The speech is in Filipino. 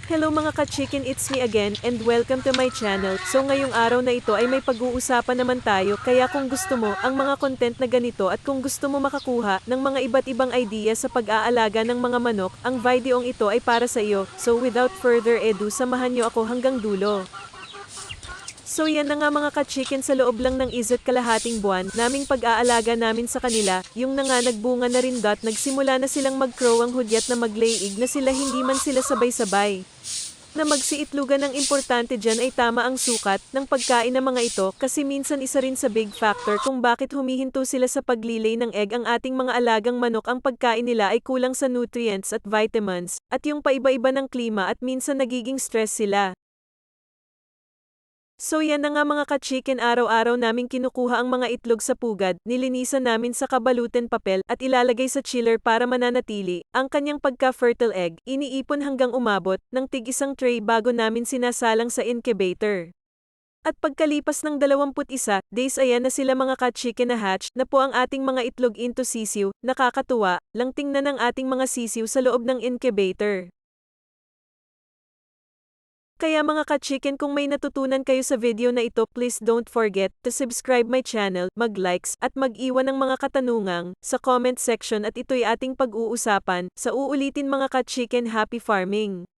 Hello mga ka-chicken, it's me again, and welcome to my channel. So ngayong araw na ito ay may pag-uusapan naman tayo, kaya kung gusto mo, ang mga content na ganito at kung gusto mo makakuha ng mga iba't ibang idea sa pag-aalaga ng mga manok, ang videong ito ay para sa iyo. So without further ado, samahan niyo ako hanggang dulo. So yan na nga mga ka-chicken, sa loob lang ng isa't kalahating buwan, naming pag-aalaga namin sa kanila, yung na nga nagbunga na rin nagsimula na silang mag-crow ang hudyat na mag-lay egg na sila hindi man sila sabay-sabay. Na magsiitlugan ng importante dyan ay tama ang sukat ng pagkain ng mga ito kasi minsan isa rin sa big factor kung bakit humihinto sila sa paglilay ng egg ang ating mga alagang manok. Ang pagkain nila ay kulang sa nutrients at vitamins, at yung paiba-iba ng klima at minsan nagiging stress sila. So yan na nga mga ka-chicken, araw-araw naming kinukuha ang mga itlog sa pugad, nilinisan namin sa kabalutan papel at ilalagay sa chiller para mananatili ang kanyang pagka-fertile egg, iniipon hanggang umabot ng tig-isang tray bago namin sinasalang sa incubator. At pagkalipas ng 21 days, ayan na sila mga ka-chicken, na hatch na po ang ating mga itlog into sisiw. Nakakatuwa lang tingnan ang ating mga sisiw sa loob ng incubator. Kaya mga ka-chicken, kung may natutunan kayo sa video na ito, please don't forget to subscribe my channel, mag-likes, at mag-iwan ng mga katanungang sa comment section, at ito'y ating pag-uusapan. Sa uulitin mga ka-chicken, happy farming!